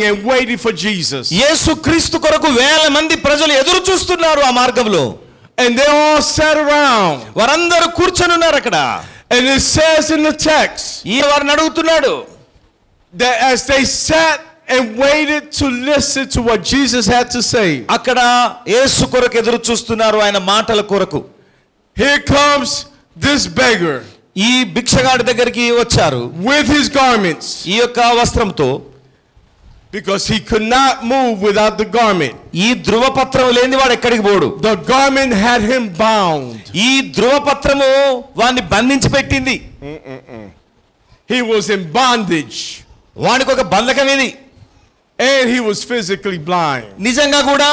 and waiting for Jesus. యేసుక్రీస్తు కొరకు వేల మంది ప్రజలు ఎదురు చూస్తున్నారు ఆ మార్గంలో. And they all sat around. వారందరూ కూర్చొని ఉన్నారు అక్కడ. And it says in the text, ఈ వారిని అడుగుతున్నాడు that as they sat and waited to listen to what Jesus had to say, అక్కడ యేసు కొరకు ఎదురు చూస్తున్నారు, ఆయన మాటల కొరకు. here comes this beggar ఈ భిక్షగాడి దగ్గరికి వచ్చారు with his garments, ఈ యొక్క వస్త్రంతో. because he could not move without the garment. ఈ ధృవపత్రం లేని వాడు ఎక్కడికి పోడు. The garment had him bound. ఈ ధృవపత్రము వాడిని బంధించి పెట్టింది. He was in bondage. వానికి ఒక బంధకం ఇది. And he was physically blind. నిజంగా కూడా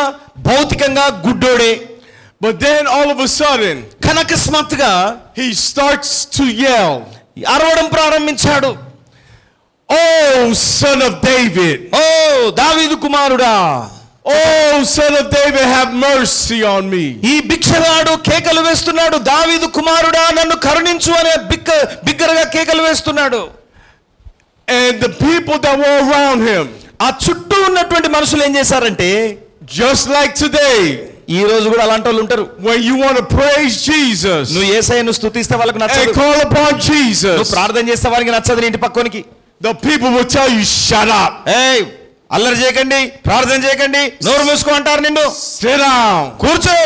భౌతికంగా గుడ్డోడే. But then all of a sudden, కనకస్మాత్తుగా he starts to yell, అరవడం ప్రారంభించాడు. "Oh, son of David! ఓ దావీదు కుమారుడా, Oh, son of David, have mercy on me!" ఈ భిక్షగాడు కేకలు వేస్తున్నాడు, దావీదు కుమారుడా నన్ను కరుణించు అనే బిగ్గరగా కేకలు వేస్తున్నాడు. And the people that were around him, ఆ చుట్టూ ఉన్నటువంటి మనుషులు ఏం చేశారంటే, just like today, ఈ రోజు కూడా అలాంటి వాళ్ళు ఉంటారు. when you want to praise Jesus నువ్వు యేసయ్యను స్తుతిస్తే వాళ్ళకి and నచ్చదు, call upon నువ్వు Jesus, ప్రార్థన చేస్తే వాళ్ళకి నచ్చదు. నీ ఇంటి పక్కనికి the people will tell you, "Shut up, ఏయ్ అల్లరి చేయకండి, ప్రార్థన చేయకండి, నోరు మూసుకో అంటారు. నిన్ను sit down, కూర్చో,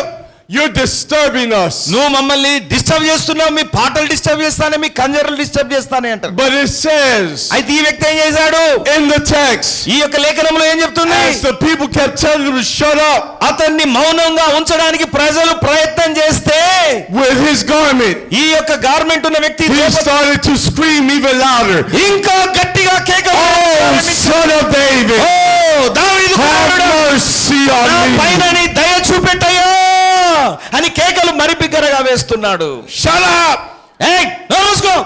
you're disturbing us." నువ్వు మమ్మల్ని డిస్టర్బ్ చేస్తున్నావు, మీ పాటలు డిస్టర్బ్ చేస్తానే, మీ కంజర్లు డిస్టర్బ్ చేస్తానే అంటారు. But it says అయితే ఈ వ్యక్తి ఏం చేశాడు, in the text, ఈ యొక్క లేఖనంలో ఏం చెప్తుంది, as the people kept telling him to shut up అతన్ని మౌనంగా ఉంచడానికి ప్రజలు ప్రయత్నం చేస్తే with his garment, ఈ యొక్క గార్మెంట్ ఉన్న వ్యక్తి he started to scream even louder, ఇంకా గట్టిగా కేక "Oh, son of David, ఓ దావీదు have కుమారుడా, mercy నా on పైన me!" నీ దయ చూపెట్టయ్యా అని కేకలు మరి బిగ్గరగా వేస్తున్నాడు. Shut up! ఏయ్ నోరు మూసుకో.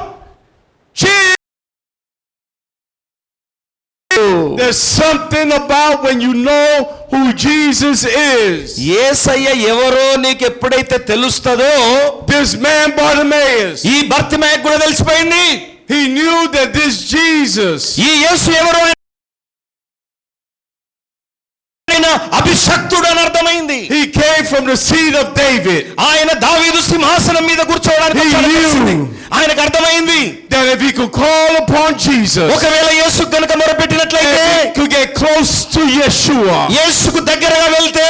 There's something about when you know who Jesus is. యేసయ్య ఎవరో నీకు ఎప్పుడైతే తెలుస్తదో, This man Bartimaeus, ఈ భర్తిమయ్యకు కూడా తెలిసిపోయింది. he knew that this Jesus, ఈ యేసు ఎవరో ఆయన అభిషక్తుడు అని అర్థమైంది. he came from the seed of David. ఆయన దావీదు సింహాసనం మీద కూర్చోవడానికి వచ్చాడని తెలిసింది. ఆయనకు అర్థమైంది That if he could call upon Jesus, ఒకవేళ యేసు గనుక మొరపెట్టినట్లయితే, if he could get close to Yeshua, యేసుకు దగ్గరగా వెళ్తే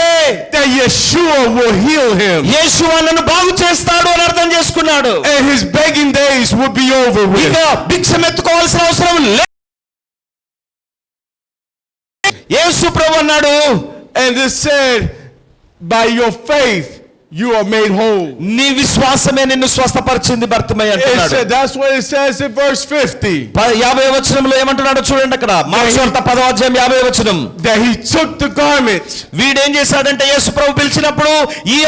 that Yeshua will heal him, యేసు నన్ను బాగు చేస్తాడు అని అర్థం చేసుకున్నాడు. and his begging days would be over with. ఇక భిక్షం ఎత్తుకోవాల్సిన అవసరం లేదు. యేసు ప్రభు అన్నాడు, And it said, "By your faith you are made whole." నీ విశ్వాసమే నిన్ను స్వస్థపరిచింది భర్తమయ్య It అంటున్నాడు. said, that's what it says in verse 50. 50వ వచనంలో ఏమంటున్నాడో చూడండి అక్కడ. మార్కు సువార్త 10వ అధ్యాయం 50వ వచనం. That he took the garment వీడేం చేశాడంటే యేసు ప్రభు పిలిచినప్పుడు ఈ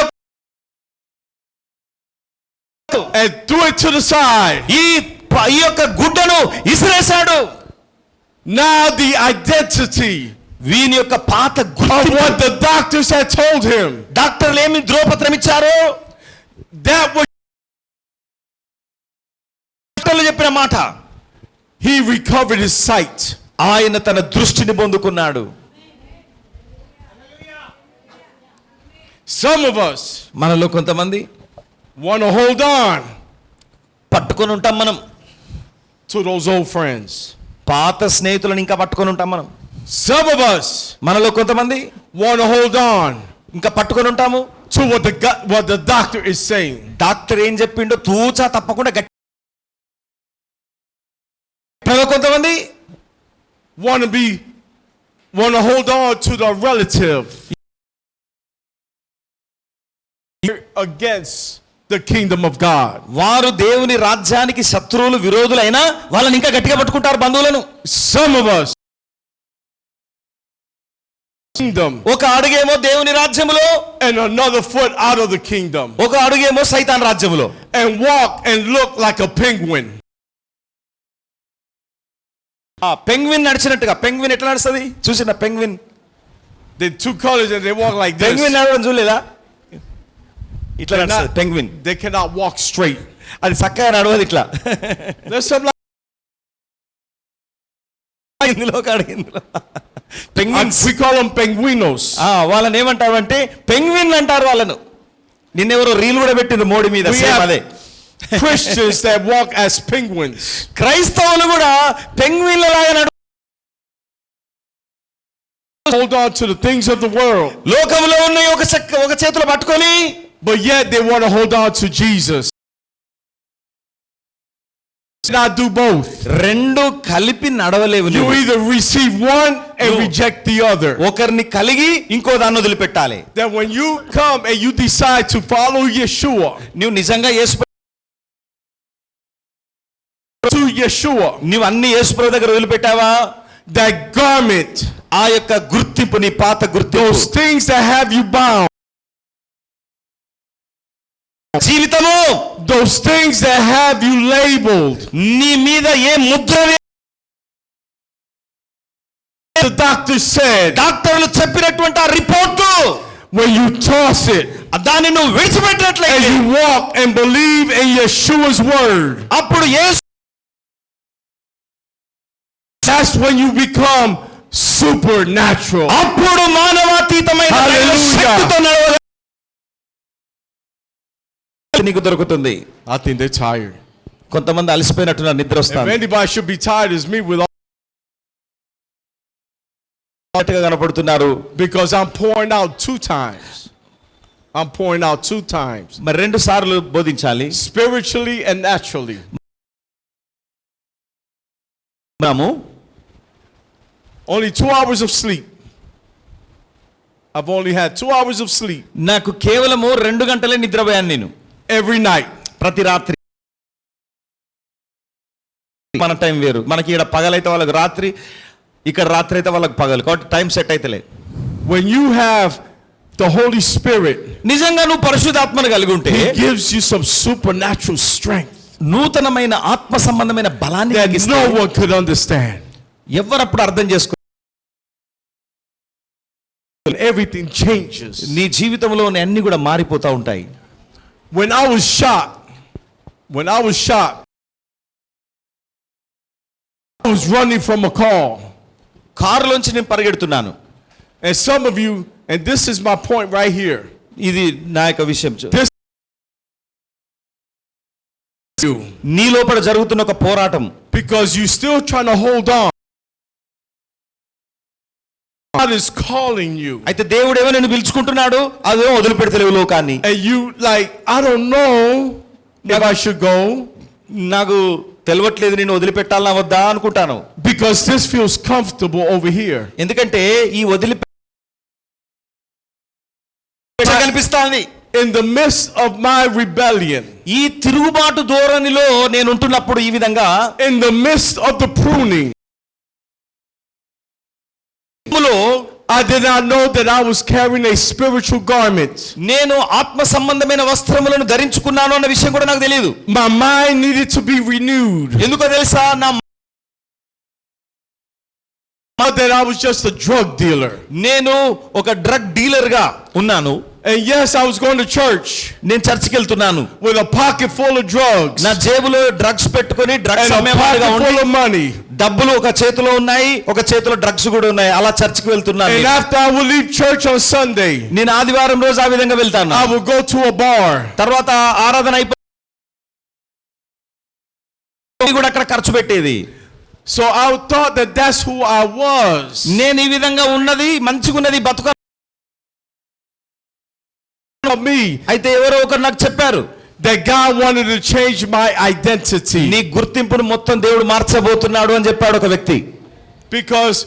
and threw it to the side. ఈ యొక్క గుడ్డను ఇసిరేశాడు. Now the identity వీని యొక్క పాత of గుర్తు, what the doctors had told him, డాక్టర్లు ఏమి ధ్రువపత్రం ఇచ్చారో, that was, డాక్టర్లు చెప్పిన మాట, he recovered his sight. ఆయన తన దృష్టిని పొందుకున్నాడు. Some of us మనలో కొంతమంది want to hold on పట్టుకొని ఉంటాం మనం, to those old friends. పాత స్నేహితులను ఇంకా పట్టుకొని ఉంటాం మనం. Some of us మనలో కొంతమంది want to hold on ఇంకా పట్టుకొని ఉంటాము to what the doctor is saying. Doctor ఏం చెప్పిండో తూచా తప్పకుండా గట్టి. కొంతమంది Want to hold on to the relative against the kingdom of God. వారు దేవుని రాజ్యానికి శత్రువులు, విరోధులైనా వాళ్ళని ఇంకా గట్టిగా పట్టుకుంటారు బంధువులను. Some of us kingdom ఒక అడుగేమో దేవుని రాజ్యములో, and another foot out of the kingdom, ఒక అడుగేమో సైతాన్ రాజ్యములో, and walk and look like a penguin. Penguin నడిచినట్టుగా. పెంగ్విన్ ఎట్లా నడుస్తుంది చూసిన? Penguin The two colors and they walk like this. పెంగ్విన్ నడవడం చూడలేదా? ఇట్లా They're నడుస్తుంది not- penguin. They cannot walk straight. అది చక్కగా నడవదు ఇట్లా. There's some like ఇందులో కాడు ఇందులో penguins. We call them penguinos. వాళ్ళని ఏమంటారంటే పెంగ్విన్ అంటారు వాళ్ళను. నిన్నెవరో రీల్ కూడా పెట్టింది మోడీ మీద, We సేమ్ have అదే. Christians that walk as penguins. క్రైస్తవులు కూడా పెంగ్విన్ల లాగా Hold on to the things of the world. లోకంలో ఉన్న ఒక చేతిలో పట్టుకొని, But yet they want to hold on to Jesus. Not do both. రెండు కలిపి నడవలేవు. You either receive one and reject the other. ఒకరిని కలిగి ఇంకో దాన్ని వదిలిపెట్టాలి. That when you come and you decide to follow Yeshua, నువ్వు నిజంగా to Yeshua, నువ్వు అన్ని యేసుప్రభు దగ్గర వదిలిపెట్టావా? that garment, ఆ యొక్క గుర్తింపు, నీ పాత గుర్తింపు, those things that have you bound, జీవితము, those things that have you labeled, నీ మీద ఏ ముద్ర the doctor said, డాక్టర్లు చెప్పినటువంటి ఆ report, when you toss it దాన్ని నువ్వు and విడిచిపెట్టినట్లయితే, you walk and believe in Yeshua's word, అప్పుడు that's when you become supernatural. అప్పుడు మానవాతీతమైన Hallelujah. శక్తితో నడవగల నీకు దొరుకుతుంది. I think they're tired. కొంతమంది అలసిపోయినట్టున్నారు, నిద్ర If వస్తుంది. anybody should be tired, it's me with all, కనపడుతున్నారు. because I'm pouring out 2 times. I'm pouring out 2 times. మరి 2 సార్లు బోధించాలి. Spiritually and naturally. మనము Only 2 hours of sleep. I've only had 2 hours of sleep నాకు కేవలము 2 గంటలే నిద్రపోయాను నేను every night. ప్రతి రాత్రి. మన టైం వేరు, మనకి ఇక్కడ పగలైతే వాళ్ళకి రాత్రి, ఇక్కడ రాత్రి అయితే వాళ్ళకి పగలు, కాబట్టి టైం సెట్ అయితేలే. When you have the Holy Spirit, నిజంగా నువ్వు పరిశుద్ధాత్మను కలిగి ఉంటే He gives you some supernatural strength నూతనమైన ఆత్మ సంబంధమైన బలాన్ని that కలిగిస్తే no one could understand. ఎవరప్పుడు అర్థం చేసుకో, Everything changes. నీ జీవితంలో అన్ని కూడా మారిపోతా ఉంటాయి. When I was shot, I was running from a call. కారులోంచి నేను పరిగెడుతున్నాను. And some of you, and this is my point right here. ఇది నా యొక్క విషయం. This you నీ లోపల జరుగుతున్న ఒక పోరాటం. because you still trying to hold on. God is calling you. అయితే దేవుడు ఏమో నిన్ను పిలుచుకుంటున్నాడు, అదేమో వదిలిపెడతలేవు లోకాన్ని. And you like, I don't know if I should go. నాకు తెలియట్లేదు నేను వదిలిపెట్టాలా వద్దా అనుకుంటాను. Because this feels comfortable over here. ఎందుకంటే ఈ కనిపిస్తాంది. In the midst of my rebellion, ఈ తిరుగుబాటు ధోరణిలో నేను ఉంటున్నప్పుడు, ఈ విధంగా in the midst of the pruning, I did not know that I was carrying a spiritual garment. నేను ఆత్మ సంబంధమైన వస్త్రములను ధరించుకున్నాను అన్న విషయం కూడా నాకు తెలియదు. My mind needed to be renewed. ఎందుకో తెలుసా, నా That I was just a drug dealer. నేను ఒక డ్రగ్ డీలర్ గా ఉన్నాను. And yes, I was going to church నేను చర్చికి వెళ్తున్నాను with a pocket full of drugs నా జేబులో డ్రగ్స్ పెట్టుకొని, and డ్రగ్స్ a అమ్మేవాడిగా pocket ఉండి, full of money. డబ్బులు ఒక చేతిలో ఉన్నాయి, ఒక చేతిలో డ్రగ్స్ కూడా ఉన్నాయి. అలా చర్చికి వెళ్తున్నాను. And after I would leave church on Sunday, నేను ఆదివారం రోజు ఆ విధంగా వెళ్తాను. I would go to a bar. తర్వాత ఆరాధన అయిపోయి కూడా అక్కడ ఖర్చు పెట్టేది. So I thought that that's who I was. నేను ఈ విధంగా ఉన్నది మంచిగున్నది బతుక Me అయితే ఎవరో ఒకరు నాకు చెప్పారు, that God wanted to change my identity. నీ గుర్తింపును మొత్తం దేవుడు మార్చబోతున్నాడు అని చెప్పాడు ఒక వ్యక్తి. Because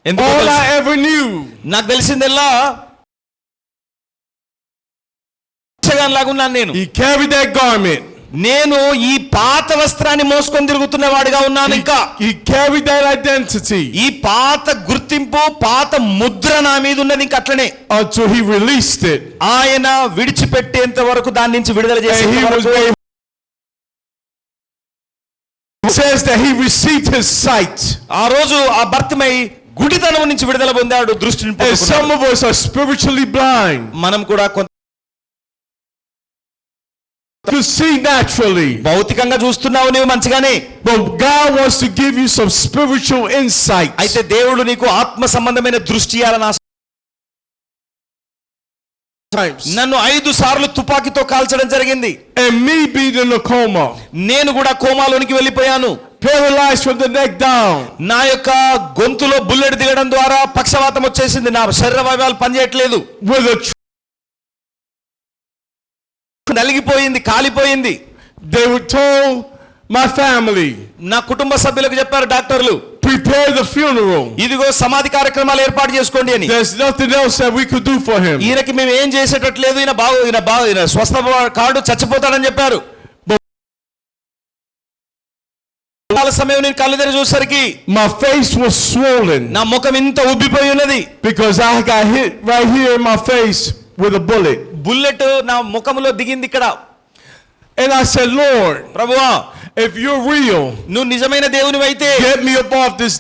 ఎందుకో all తెలుసా? I ever knew, నాకు తెలిసిందల్లా లాగా ఉన్నాను నేను. he carried that garment. నేను ఈ పాత వస్త్రాన్ని మోసుకొని తిరుగుతున్న వాడిగా ఉన్నాను. ఇంకా He carried that identity ఈ పాత గుర్తింపు, పాత ముద్ర నా మీద ఉన్నది ఇంకా అట్లనే, until he released it. ఆయన విడిచిపెట్టేంత వరకు దాని నుంచి విడుదల And he was చేసి made. It says that he received his sight. ఆ రోజు ఆ భర్తమై గుడితనం నుంచి విడుదల పొందాడు, దృష్టిని And పొందుకున్నాడు. some of us are spiritually blind. మనం కూడా కొంత You see naturally. భౌతికంగా చూస్తున్నావు నీవు మంచిగానే, But God wants to give you some spiritual insight. అయితే దేవుడు నీకు ఆత్మ సంబంధమైన దృష్టి ఇవ్వాలని నన్ను 5 సార్లు తుపాకీతో కాల్చడం జరిగింది. And me being in a coma. నేను కూడా కోమాలోనికి వెళ్ళిపోయాను. Paralyzed from the neck down. నా యొక్క గొంతులో బుల్లెట్ దిగడం ద్వారా పక్షవాతం వచ్చేసింది. నా శరీర అవయవాలు పనిచేయట్లేదు. With a నలిగిపోయింది, కాలిపోయింది. They were told my family, నా కుటుంబ సభ్యులకు చెప్పారు డాక్టర్లు, prepare the funeral. ఇదిగో సమాధి కార్యక్రమాలు ఏర్పాటు చేసుకోండి అని. There's nothing else that we could do for him. ఈయనకి మేము ఏం చేసేటట్లేదు, ఈయన స్వస్థ కాడు, చచ్చిపోతాడని చెప్పారు. సమయం నేను కళ్ళు తెరిచి చూసరికి My face was swollen నా ముఖం ఇంత ఉబ్బిపోయి ఉన్నది. because I got hit right here in my face with a bullet. Bullet నా ముఖంలో దిగింది ఇక్కడ. And I said, Lord, ప్రభువా, if you're real, నువ్వు నిజమైన దేవునివైతే get me up off this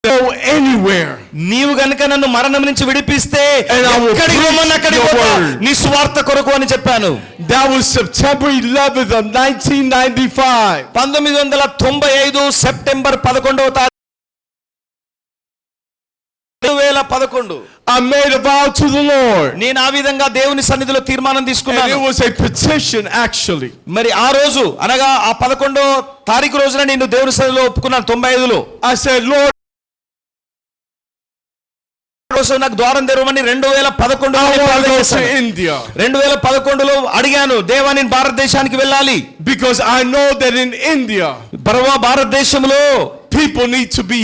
go anywhere. నీవు గనుక నన్ను మరణం నుంచి విడిపిస్తే And I will ఎక్కడికి రమ్మని అక్కడికి preach your పోతా, word. నీ సువార్త కొరకు అని చెప్పాను. That was September 11th of 1995. 1995 September 11వ తారీఖు 2011 I made a vow to the Lord. నేను ఆ విధంగా దేవుని సన్నిధిలో తీర్మానం And తీసుకున్నాను. it was a petition actually. మరి ఆ రోజు అనగా ఆ 11వ తారీఖు రోజున నేను దేవుని సన్నిధిలో ఒప్పుకున్నాను. 95లో I said, Lord, నాకు ద్వారం తెరవమని 2011 I want to go to India. 2011లో అడిగాను, దేవా నేను భారతదేశానికి వెళ్ళాలి. Because I know that in India, భారతదేశంలో people need to be.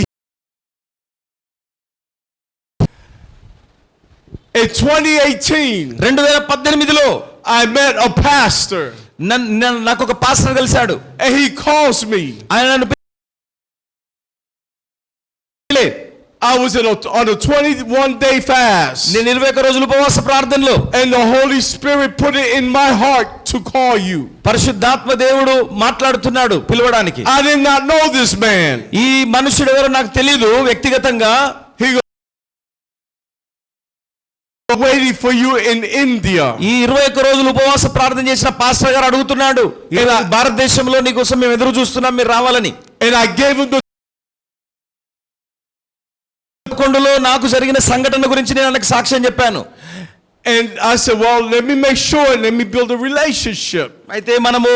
In 2018, 2018లో I met a pastor. నాకు ఒక పాస్టర్ కలిశాడు. And he calls me. ఆయన నన్ను I was on a 21-day fast. నేను 21 రోజులు ఉపవాస ప్రార్థనలో. And the Holy Spirit put it in my heart to call you. పరిశుద్ధాత్మ దేవుడు మాట్లాడుతున్నాడు పిలవడానికి. I did not know this man. ఈ మనుషుడు ఎవరో నాకు తెలియదు వ్యక్తిగతంగా. He was waiting for you in India. ఈ 21 రోజులు ఉపవాస ప్రార్థన చేసిన పాస్టర్ గారు అడుగుతున్నాడు, భారతదేశంలో నీ కోసం మేము ఎదురు చూస్తున్నాం, మీరు రావాలని. And I gave him the కొండలో నాకు జరిగిన సంఘటన గురించి నేను ఆయనకు సాక్ష్యం చెప్పాను. And I said, well, let me make sure and let me build a relationship. అయితే మనము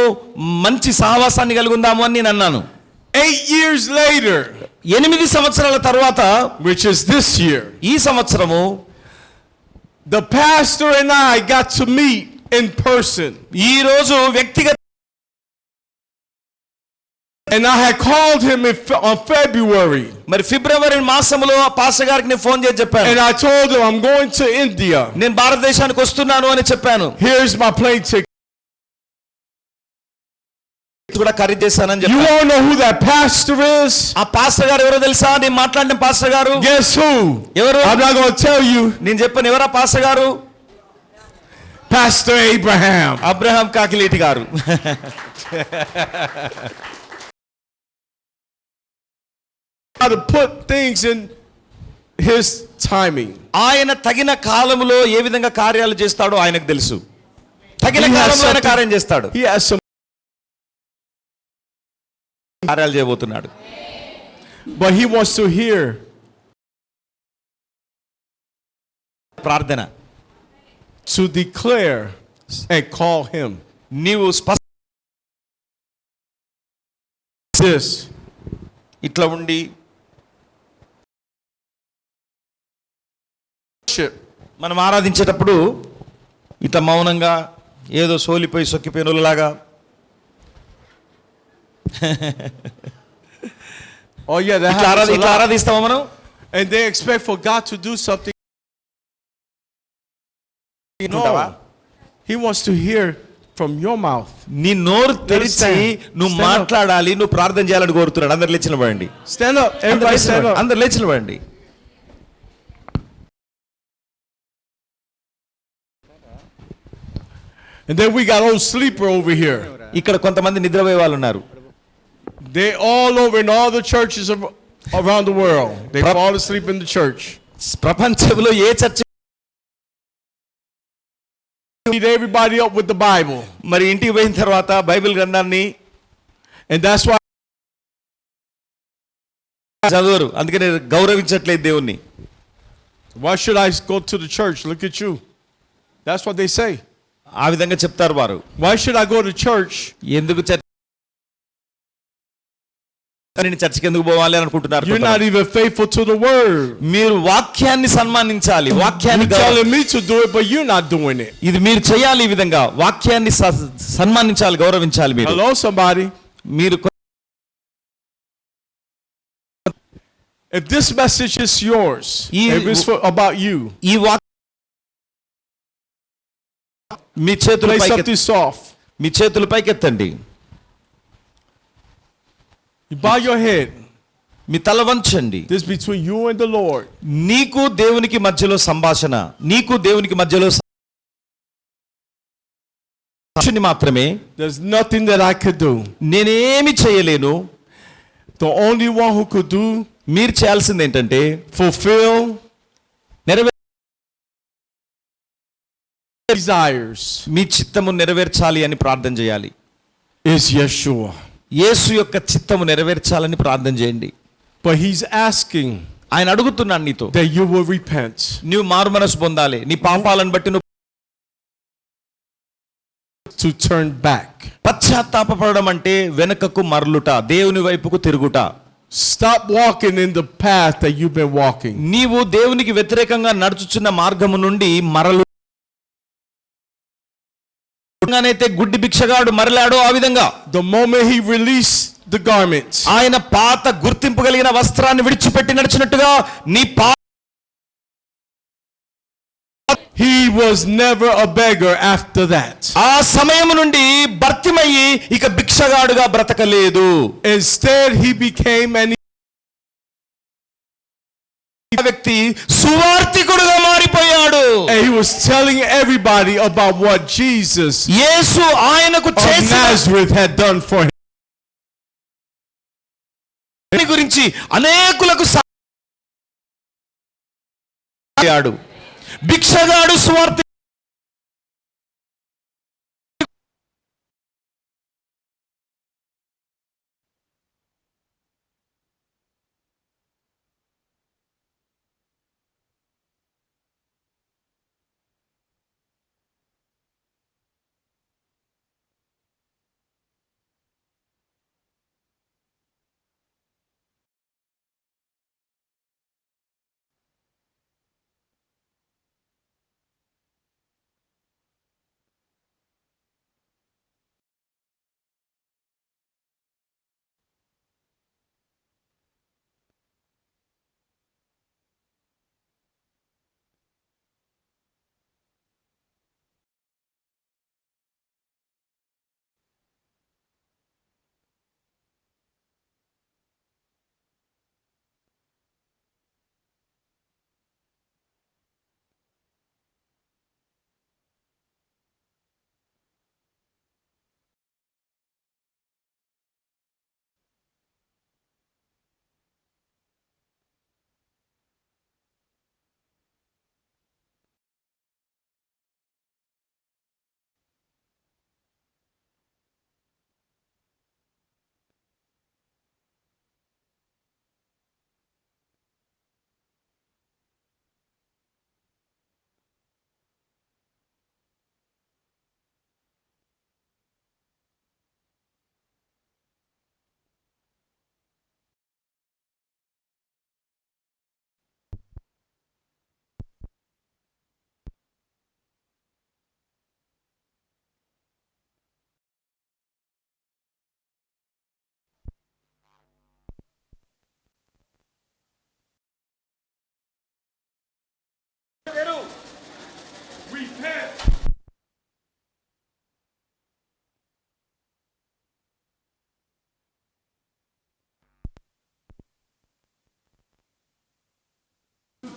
మంచి సహవాసాన్ని కలిగి ఉందాము అని నేను అన్నాను. 8 years later, 8 సంవత్సరాల తర్వాత, which is this year, ఈ సంవత్సరము the pastor and I got to meet in person. ఈ రోజు వ్యక్తిగత And I had called him on February. మరి ఫిబ్రవరి మాసంలో పాస్టర్ గారికి నేను ఫోన్ చేసి చెప్పాను. And I told him I'm going to India. నేను భారతదేశానికి వస్తున్నాను అని చెప్పాను. Here's my plane ticket. కూడా ఖరీదు చేశానని You చెప్పాను. want to know who that pastor is? ఆ పాస్టర్ గారు ఎవరో తెలుసా? నేను మాట్లాడిన పాస్టర్ గారు Guess who? ఎవరు? I'm not going to tell you. నేను చెప్పాను ఎవరా పాస్టర్ గారు? Pastor Abraham. అబ్రహాం కాకిలేటి గారు. How to put things in his timing. ఆయన తగిన కాలములో ఏ విధంగా కార్యాలు చేస్తాడో ఆయనకు తెలుసు. తగిన He has కాలంలో ఆయన something- కార్యం చేస్తాడు. He has some, కార్యాలు చేయబోతున్నాడు. but he wants to hear ప్రార్థన to declare and call him. నీవు This. ఇట్లా ఉండి మనం ఆరాధించేటప్పుడు ఇట్లా మౌనంగా ఏదో సోలిపోయి సొక్కిపోయినలాగా Oh yeah, that ఇట్లా happens a lot. ఆరాధిస్తామా మనం? And they expect for God to do something. No, he wants to hear from your mouth. నీ నోరు తెరిచి నువ్వు Stand up. మాట్లాడాలి, నువ్వు ప్రార్థన చేయాలని కోరుతున్నాడు. అందరు లేచిన పడండి. Stand up, everybody stand up. అందరు లేచిన పడండి. And then we got old sleeper over here. ఇక్కడ కొంతమంది నిద్రపోయే వాళ్ళు ఉన్నారు. They all over in all the churches around the world. They fall asleep in the church. ప్రపంచంలో ఏ చర్చ beat everybody up with the Bible. మరి ఇంటికి పోయిన తర్వాత బైబిల్ గ్రంథాన్ని And that's why చదవరు, అందుకని గౌరవించట్లేదు దేవుణ్ణి. why should I go to the church? Look at you. That's what they say. ఆ విధంగా చెప్తారు వారు. Why should I go to church? ఎందుకు చర్చికి ఎందుకు పోవాలి అని అనుకుంటున్నారు. You're not even faithful to the word. మీరు వాక్యాన్ని సన్మానించాలి, వాక్యాన్ని You're telling me to do it, but you're not doing it. ఇది మీరు చేయాలి. ఈ విధంగా వాక్యాన్ని సన్మానించాలి, గౌరవించాలి. మీరు Hello, somebody. మీరు If this message is yours, if it's about you, ఈ మీ చేతులు play పైకి something soft. మీ చేతులు పైకెత్తండి. You bow your head. మీ తల వంచండి. This is between you and the Lord. నీకు దేవునికి మధ్యలో సంభాషణ, నీకు దేవునికి మధ్యలో మాత్రమే. There's nothing that I could do. నేనేమి చేయలేను. The only one who could do, మీరు చేయాల్సింది ఏంటంటే fulfill desires, మీ చిత్తము నెరవేర్చాలి అని ప్రార్థన చేయాలి. is Yeshua. యేసు యొక్క చిత్తము నెరవేర్చాలని ప్రార్థన చేయండి. But he's asking ఆయన అడుగుతున్నాడు నీతో, that you will repent. నీవు మారు మనసు పొందాలి. నీ పాపాలను బట్టి నువ్వు To turn back. పశ్చాత్తాపపడడం అంటే వెనుకకు మరలుట, దేవుని వైపుకు తిరుగుట. Stop walking in the path that you've been walking. నీవు దేవునికి వ్యతిరేకంగా నడుచుచున్న మార్గము నుండి మరలు. అయితే గుడ్డి భిక్షగాడు మరలాడో ఆ విధంగా The moment he released the garments, ఆయన పాత గుర్తింపు కలిగిన వస్త్రాన్ని విడిచిపెట్టి నడిచినట్టుగా నీ he was never a beggar after that. ఆ సమయం నుండి భర్తిమయ్యి ఇక భిక్షగాడుగా బ్రతకలేదు. Instead he became an వ్యక్తి సువార్తికుడుగా మారిపోయాడు. and he was telling everybody about what Jesus యేసు ఆయనకు of Nazareth had done for him. గురించి అనేకులకు సాయాడు. భిక్షగాడు సువార్తి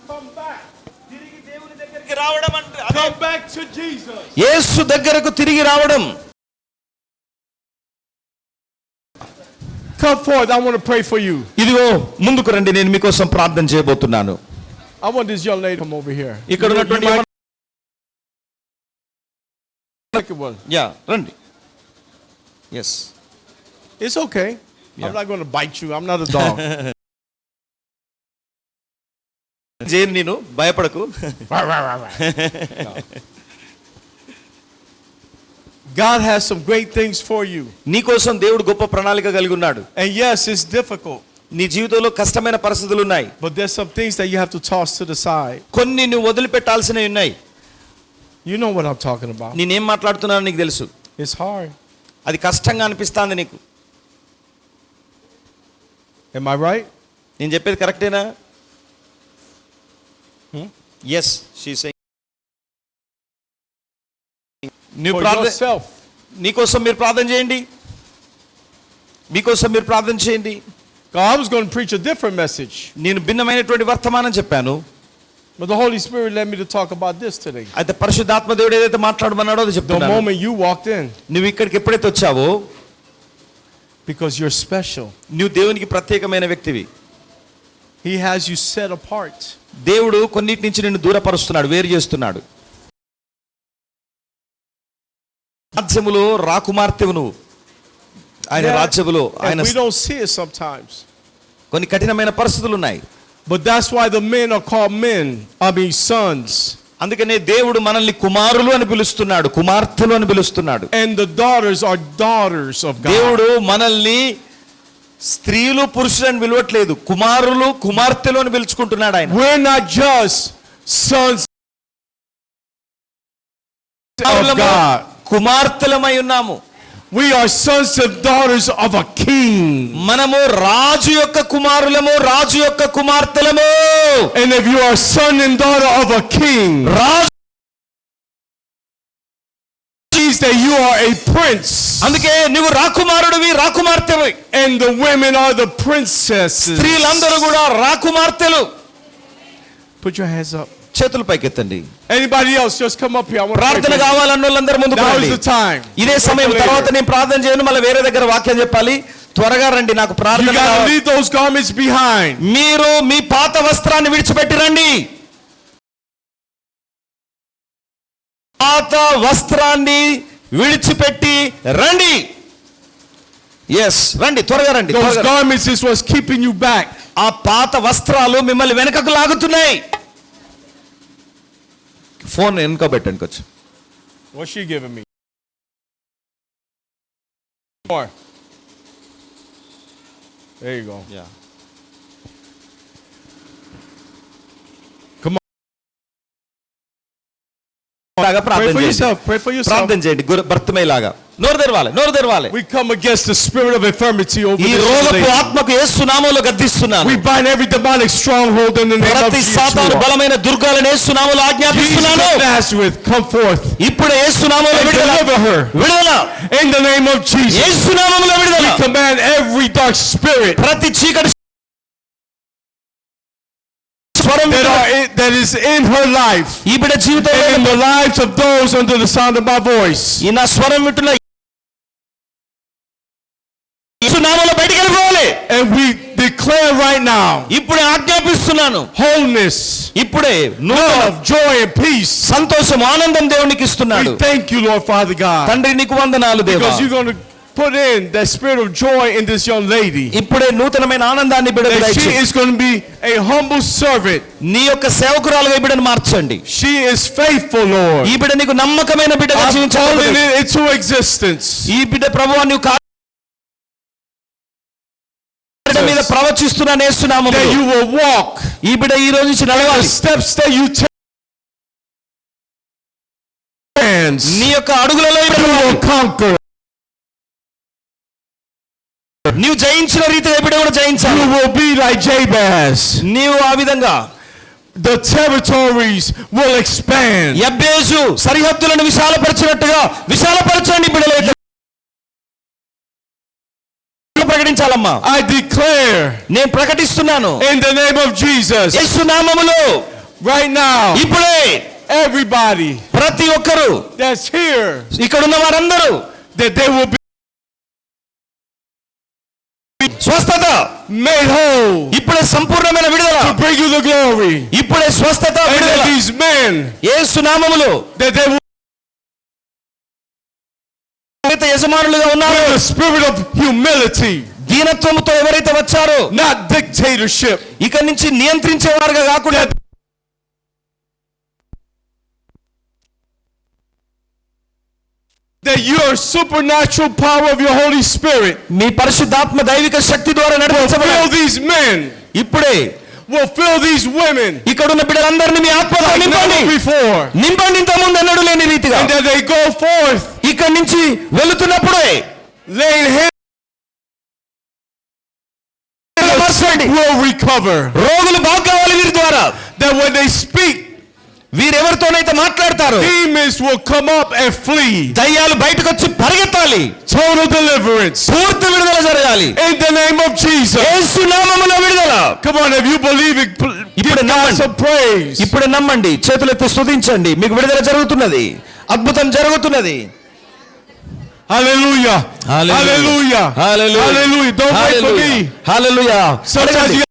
Come back. రావడం అంటే Come back to Jesus. యేసు దగ్గరకు తిరిగి రావడం. Come forward. I want to pray for you. ఇదిగో ముందుకు రండి, నేను మీకోసం ప్రార్థన చేయబోతున్నాను. I want this young lady to come over here. ఇక్కడ ఉన్నటువంటి Second one. యా రండి yes It's okay. Yeah. I'm not going to bite you. I'm not a dog. Jain నేను భయపడకు God has some great things for you. నీకోసం దేవుడు గొప్ప ప్రణాళిక కలిగి ఉన్నాడు. And yes, it's difficult. నీ జీవితంలో కష్టమైన పరిస్థితులు ఉన్నాయి. But there's some things that you have to toss to the side. కొన్ని నువ్వు వదిలిపెట్టాల్సినవి ఉన్నాయి. You know what I'm talking about. నేనేం మాట్లాడుతున్నానో నీకు తెలుసు. It's hard. అది కష్టంగా అనిపిస్తుంది నీకు. Am I right? నేను చెప్పేది కరెక్టేనా? Yes she saying. నువ్వు For ప్రార్థన yourself. నీకోసం మీరు ప్రార్థన చేయండి. మీకోసం మీరు ప్రార్థన చేయండి. I was going to preach a different message. నేను భిన్నమైనటువంటి వర్తమానం చెప్పాను. But the Holy Spirit led me to talk about this today. అయితే పరిశుద్ధాత్మ దేవుడు ఏదైతే మాట్లాడమన్నాడో అది The చెప్తున్నాను. moment you walked in, నువ్వు ఇక్కడికి ఎప్పుడైతే వచ్చావో because you're special. నువ్వు దేవునికి ప్రత్యేకమైన వ్యక్తివి. He has you set apart. దేవుడు కొన్నిటి నుంచి నిన్ను దూరపరుస్తున్నాడు, వేరు చేస్తున్నాడు. రాజ్యములో రాకుమార్తెవు నువ్వు. ఆయన రాజ్యములో ఆయన And we don't see it sometimes. కొన్ని కఠినమైన పరిస్థితులు ఉన్నాయి. But that's why the men are called men, sons. అందుకనే దేవుడు మనల్ని కుమారులు అని పిలుస్తున్నాడు, కుమార్తెలు అని పిలుస్తున్నాడు. And the daughters are daughters of God. దేవుడు మనల్ని స్త్రీలు పురుషులను పిలవట్లేదు, కుమారులు కుమార్తెలు అని పిలుచుకుంటున్నాడు ఆయన. We're not just sons of God. కుమార్తెలమై ఉన్నాము. We are sons and daughters of a king. మనము రాజు యొక్క కుమారులము, రాజు యొక్క కుమార్తెలము. And if you are son and daughter of a king, Raju means that you are a prince. అందుకే నువ్వు రాకుమారుడివి, రాకుమార్తెవి. And the women are the princesses. స్త్రీలందరూ కూడా రాకుమార్తెలు. Put your hands up. చేతులు పైకెత్తండి. Anybody else, just come up here. I want to ప్రార్థన pray for you. కావాలన్న వాళ్ళందరూ ముందుకు Now రండి. is the time. ఇదే సమయం. తర్వాత నేను ప్రార్థన చేయను, మళ్ళీ వేరే దగ్గర వాక్యం చెప్పాలి. త్వరగా రండి, నాకు You ప్రార్థన got to కావాలి. leave those garments behind. మీరు మీ పాత వస్త్రాన్ని విడిచిపెట్టి రండి. పాత వస్త్రాన్ని విడిచిపెట్టి రండి. ఎస్ రండి, త్వరగా రండి. Those garments is what's keeping you back. ఆ పాత వస్త్రాలు మిమ్మల్ని వెనకకు లాగుతున్నాయి. ఫోన్ వెనుక పెట్టండి కొంచెం. What's she giving me? More. There you go. లాగా Pray ప్రార్థన for చేయండి. yourself. Pray for yourself. ప్రార్థన చేయండి. భర్తమై లాగా నోరు తెరవాలి, నోరు తెరవాలి. We come against the spirit of infirmity over ఈ this రోగపు lady. ఆత్మకు యేసు నామములో గద్దిస్తున్నాను. We bind every demonic stronghold in the name of ప్రతి Jesus. సాతాను బలమైన దుర్గాలను యేసు నామములో Jesus ఆజ్ఞాపిస్తున్నాను. of Nazareth, come forth ఇప్పుడు యేసు నామములో and విడుదల, deliver her విడుదల. in the name of Jesus. యేసు నామములో విడుదల. We command every dark spirit ప్రతి చీకటి స్వరం that is in her life ఈ బిడ్డ జీవితంలో and in the lives of those under the sound of my voice. ఈ నా స్వరం వింటున్న యేసు నామములో బయటికి వెళ్ళిపోవాలి. And we declare right now ఇప్పుడే ఆజ్ఞాపిస్తున్నాను. wholeness, ఇప్పుడే love, joy, and peace. సంతోషం, ఆనందం దేవునికి ఇస్తున్నాడు. We thank you, Lord Father God, తండ్రి నీకు వందనాలు దేవా. because you're going to put in that spirit of joy in this young lady. ఇప్పుడే నూతనమైన ఆనందాన్ని బిడ్డకు That she దయచేయి. is going to be a humble servant. నీ యొక్క సేవకురాలుగా ఈ బిడ్డను మార్చండి. She is faithful, Lord. ఈ బిడ్డ నీకు నమ్మకమైన బిడ్డగా I'm calling జీవించాలి. it into existence. ఈ బిడ్డ ప్రభువా నీవు మీద ప్రవచిస్తున్నాను యేసునామములో. That you will walk ఈ బిడ్డ ఈ రోజు నుంచి the నడవాలి. steps that you take. నీ యొక్క అడుగులలో ఈ బిడ్డ You will నడవాలి. conquer. నీవు జయించిన రీతిగా ఈ బిడ్డ కూడా జయించాలి. You will be like Jabez. నీవు ఆ విధంగా The territories will expand. యబ్బేజు సరిహద్దులను విశాలపరిచినట్టుగా విశాలపరచండి బిడ్డల యొక్క ప్రకటించాలమ్మా. I declare నేను ప్రకటిస్తున్నాను in the name of Jesus యేసు నామములో right now, ఇప్పుడే everybody ప్రతి ఒక్కరు that's here, ఇక్కడ ఉన్న వారందరూ that they will be స్వస్థత made whole ఇప్పుడే సంపూర్ణమైన విడుదల. to bring you the glory. ఇప్పుడే స్వస్థత And విడుదల that these men, యేసు నామములో that they will యజమానులుగా ఉన్నారు. with a spirit of humility, దీనత్వముతో ఎవరైతే వచ్చారో, not dictatorship. ఇక నుంచి నియంత్రించేవారుగా కాకుండా That your supernatural power of your Holy Spirit మీ పరిశుద్ధాత్మ దైవిక శక్తి ద్వారా will నడిపించబడాలి. fill these men, ఇప్పుడే will fill these women ఇక్కడున్న బిడ్డలందరినీ మీ ఆత్మతో like నింపండి. never before. నింపండి ఇంత ముందు ఎన్నడూ లేని రీతిగా. And that they go forth ఇక్కడి నుంచి వెళుతున్నప్పుడే laying hands will recover. రోగులు బాగు కావాలి వీరి ద్వారా. That when they speak, వీరెవరితోనైతే మాట్లాడతారో demons will come up and flee. దయ్యాలు బయటకు వచ్చి పరిగెత్తాలి. Total deliverance. పూర్తి విడుదల జరగాలి. In the name of Jesus. యేసు నామములో విడుదల. Come on, if you believe it, give ఇప్పుడు God నమ్మండి. some praise. ఇప్పుడు నమ్మండి, చేతులెత్తి స్తుతించండి. మీకు విడుదల జరుగుతున్నది, అద్భుతం జరుగుతున్నది. Hallelujah. Hallelujah. Hallelujah. Hallelujah. Don't wait for me. Hallelujah. Sometimes you